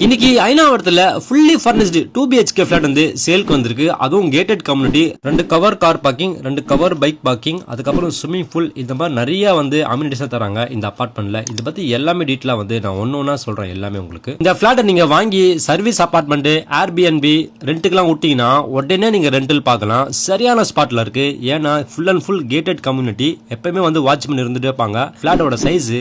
இன்னைக்கு ஐநாவரத்துல fully furnished 2BHK flat வந்து சேல்க்கு வந்திருக்கு. அதுவும் gated community, 2 cover car parking, 2 cover bike parking, அதுக்கப்புறம் ஸ்விம்மிங் பூல், இந்த மாதிரி நிறைய வந்து அம்யூனிட்டிஸா தராங்க இந்த அபார்ட்மெண்ட்ல. இதை பத்தி எல்லாமே டீட்டெயிலா வந்து நான் ஒன்னொன்னா சொல்றேன் எல்லாமே உங்களுக்கு. இந்த ஃபிளாட்டை நீங்க வாங்கி சர்வீஸ் அபார்ட்மெண்ட், ஏர்பிஎன்பி ரெண்டுக்கெல்லாம் விட்டீங்கன்னா உடனே நீங்க ரெண்டல் பார்க்கலாம். சரியான ஸ்பாட்ல இருக்கு. ஏன்னா full and full gated community, எப்பயுமே வந்து வாட்ச்மேன் இருந்துட்டே இருப்பாங்க. ஃபிளாட்டோட சைஸ்,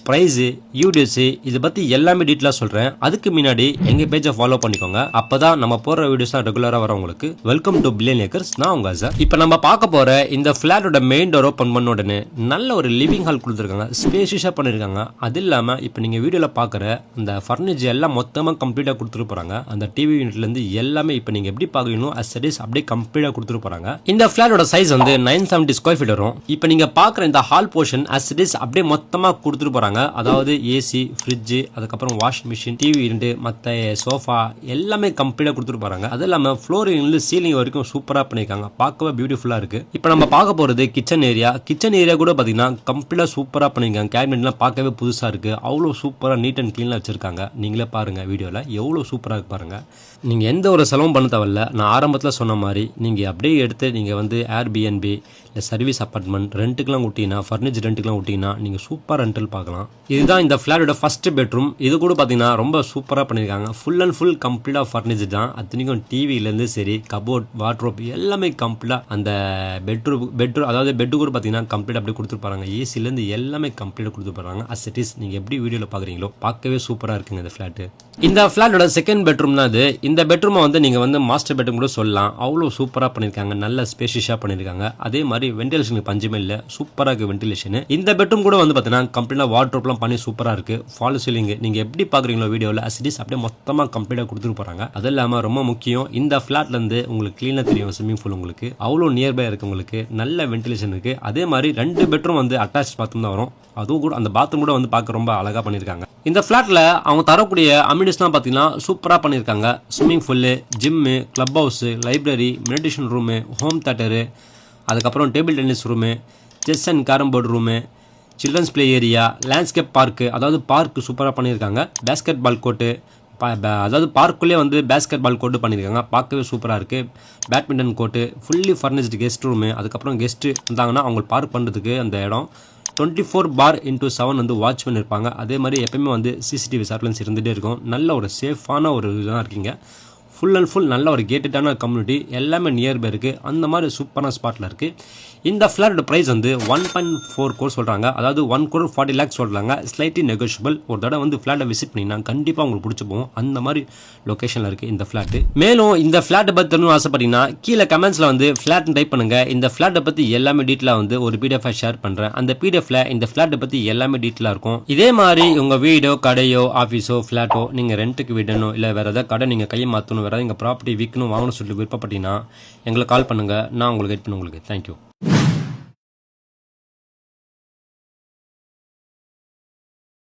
பிரைஸ், யூடிஎஸ் இதை பத்தி எல்லாமே டீட்டெயிலா சொல்றேன். அதுக்கு முன்னாடி எங்க பேஜை ஃபாலோ பண்ணிக்கோங்க. அப்பதான் நம்ம போடுற வீடியோஸ் ரெகுலரா வர உங்களுக்கு. வெல்கம் டு பில்லியனேக்கர்ஸ். நான் உங்க சார். இப்போ நம்ம பார்க்க போற இந்த ஃபிளாட்டோட மெயின் டோர் ஓபன் பண்ண உடனே நல்ல ஒரு லிவிங் ஹால் கொடுத்துருக்காங்க. ஸ்பேஷியஸா பண்ணிருக்காங்க. அது இல்லாம இப்போ நீங்க வீடியோல பாக்குற அந்த ஃபர்னிச்சர் எல்லாம் மொத்தமா கம்ப்ளீட்டா கொடுத்துட்டு போறாங்க. அந்த டிவி யூனிட்ல இருந்து எல்லாமே இப்போ நீங்க எப்படி பாக்குறீங்களோ அஸ் அப்படியே கம்ப்ளீட்டா கொடுத்துட்டு போறாங்க. இந்த ஃபிளாட்டோட சைஸ் வந்து 970 ஸ்கொயர் ஃபீட் வரும். இப்போ நீங்க பாக்குற இந்த ஹால் போர்ஷன் அஸ் அப்படியே மொத்தமா கொடுத்துட்டு போறாங்க. அதாவது ஏசி, ஃப்ரிட்ஜ், அதுக்கப்புறம் வாஷிங் மிஷின், டிவி யூனிட், மற்ற சோஃபா எல்லாமே கம்ப்ளீட்டா கொடுத்துட்டு போறாங்க. அது இல்லாம ஃப்ளோரிங்ல சீலிங் வரைக்கும் சூப்பரா பண்ணிருக்காங்க. பார்க்கவே பியூட்டிஃபுல்லா இருக்கு. இப்போ நம்ம பார்க்க போறது கிச்சன் ஏரியா. கிச்சன் ஏரியா கூட பாத்தீங்கன்னா கம்ப்ளீட்டா சூப்பரா பண்ணிருக்காங்க. கேபினெட்லாம் பார்க்கவே புதுசா இருக்கு. அவ்வளவு சூப்பரா நீட் அண்ட் கிளீனா வச்சிருக்காங்க. நீங்களே பாருங்க வீடியோல எவ்வளவு சூப்பரா இருக்கு பாருங்க. நீங்க எந்த ஒரு செலவும் பண்ண தேவையில்ல. நான் ஆரம்பத்துல சொன்ன மாதிரி நீங்க அப்படியே எடுத்து நீங்க வந்து ஏர்பிஎன்பி இல்லை சர்வீஸ் அப்பார்ட்மெண்ட் ரெண்டுக்கெல்லாம் விட்டீங்கன்னா, ஃபர்னிச்சர் ரெண்டுக்கெல்லாம் விட்டீங்கன்னா நீங்க சூப்பர் ரெண்டல் பார்க்கலாம். இதுதான் இந்த ஃபிளாட்டோட ஃபர்ஸ்ட் பெட்ரூம். இது கூட பார்த்தீங்கன்னா ரொம்ப சூப்பராக பண்ணியிருக்காங்க. ஃபுல் அண்ட் ஃபுல் கம்ப்ளீட்டாக ஃபர்னிச்சர் தான். அத்தனைக்கும் டிவிலேருந்து சரி, கபோர்ட், வார்ட்ரோப் எல்லாமே கம்ப்ளீட்டாக. அந்த பெட்ரூம் அதாவது பெட்டு கூட பார்த்தீங்கன்னா கம்ப்ளீட் அப்படியே கொடுத்துருப்பாங்க. ஏசிலேருந்து எல்லாமே கம்ப்ளீட்டாக கொடுத்துருப்பாங்க. அஸ் இட் இஸ் நீங்கள் எப்படி வீடியோவில் பார்க்குறீங்களோ பார்க்கவே சூப்பராக இருக்குங்க இந்த ஃபிளாட்டு. இந்த ஃபிளாட்டோட செகண்ட் பெட்ரூம் தான் இது. இந்த பெட்ரூமை வந்து நீங்கள் வந்து மாஸ்டர் பெட்ரூம் கூட சொல்லலாம். அவ்வளோ சூப்பராக பண்ணியிருக்காங்க. நல்ல ஸ்பேஷியஸாக பண்ணியிருக்காங்க. அதே மாதிரி வென்டிலேஷனுக்கு பஞ்சமே இல்லை. சூப்பராக இருக்குது வென்டிலேஷன். இந்த பெட்ரூம் கூட வந்து பார்த்தீங்கன்னா கம்ப்ளீட்டாக வார்ட்ரோப்லாம் பண்ணி சூப்பராக இருக்குது. ஃபால் சீலிங் நீங்கள் எப்படி பார்க்குறீங்களோ வீடியோவில் அஸ் இட் இஸ் அப்படியே மொத்தமாக கம்ப்ளீட்டாக கொடுத்துட்டு போகிறாங்க. அது இல்லாமல் ரொம்ப முக்கியம், இந்த ஃபிளாட்லேருந்து உங்களுக்கு க்ளீனாக தெரியும் ஸ்விம்மிங் பூல். உங்களுக்கு அவ்வளோ நியர்பை இருக்குது. உங்களுக்கு நல்ல வென்டிலேஷன் இருக்குது. அதே மாதிரி 2 பெட்ரூம் வந்து அட்டாச் பாத்ரூம் தான் வரும். அதுவும் கூட அந்த பாத்ரூம் கூட வந்து பார்க்க ரொம்ப அழகாக பண்ணியிருக்காங்க. இந்த ஃபிளாட்டில் அவங்க தரக்கூடிய அம்யூனிட்டிஸ்லாம் பார்த்தீங்கன்னா சூப்பராக பண்ணியிருக்காங்க. Swimming pool, gym, club house, library, meditation room, home theatre, அதுக்கப்புறம் table tennis room, chess and carrom board room, children's play area, landscape park, அதாவது பார்க்கு சூப்பராக பண்ணியிருக்காங்க. பேஸ்கெட் பால் கோர்ட்டு, அதாவது பார்க்குள்ளே வந்து பேஸ்கெட் பால் கோர்ட்டு பண்ணியிருக்காங்க. பார்க்கவே சூப்பராக இருக்குது. Badminton court, fully furnished guest room, அதுக்கப்புறம் கெஸ்ட்டு இருந்தாங்கன்னா அவங்க பார்க் பண்ணுறதுக்கு அந்த இடம். 24/7 வந்து வாட்ச்மேன் இருப்பாங்க. அதே மாதிரி எப்பயுமே வந்து சிசிடிவி சர்வேலன்ஸ் இருந்துகிட்டே இருக்கும். நல்ல ஒரு சேஃபான ஒரு இதுதான் இருக்கீங்க. ஃபுல் அண்ட் ஃபுல் நல்ல ஒரு கேட்டடான கம்யூனிட்டி. எல்லாமே நியர்பை இருக்குது. அந்த மாதிரி சூப்பரான ஸ்பாட்டில் இருக்குது. இந்த ஃபிளாட்டோட ப்ரைஸ் வந்து 1.4 crore சொல்கிறாங்க. அதாவது 1.40 crore சொல்கிறாங்க. Slightly negotiable. ஒரு தடவை வந்து ஃபிளாட்டை விசிட் பண்ணிங்கன்னா கண்டிப்பாக உங்களுக்கு பிடிச்சி போகும். அந்த மாதிரி லொக்கேஷனில் இருக்குது இந்த ஃபிளாட்டு. மேலும் இந்த ஃபிளாட்டை பற்றி தெரிஞ்சு ஆசைப்பட்டீங்கன்னா கீழே கமெண்ட்ஸில் வந்து ஃபிளாட்னு டைப் பண்ணுங்கள். இந்த ஃபிளாட்டை பற்றி எல்லாமே டீட்டெயிலாக வந்து ஒரு பிடிஎஃப் ஷேர் பண்ணுறேன். அந்த பிடிஎஃப்ல இந்த ஃபிளாட்டை பற்றி எல்லாமே டீட்டெயிலாக இருக்கும். இதே மாதிரி உங்கள் வீடோ, கடையோ, ஆஃபீஸோ, ஃபிளாட்டோ நீங்கள் ரெண்ட்டுக்கு விடணும், இல்லை வேறு ஏதாவது கடை நீங்கள் கையை மாற்றணும், வேறு எங்கள் ப்ராப்பர்ட்டி விற்கணும், வாங்கணும் சொல்லி விருப்பப்பட்டீங்கன்னா எங்களை கால் பண்ணுங்கள். நான் உங்களுக்கு கைட் பண்ண உங்களுக்கு. தேங்க்யூ.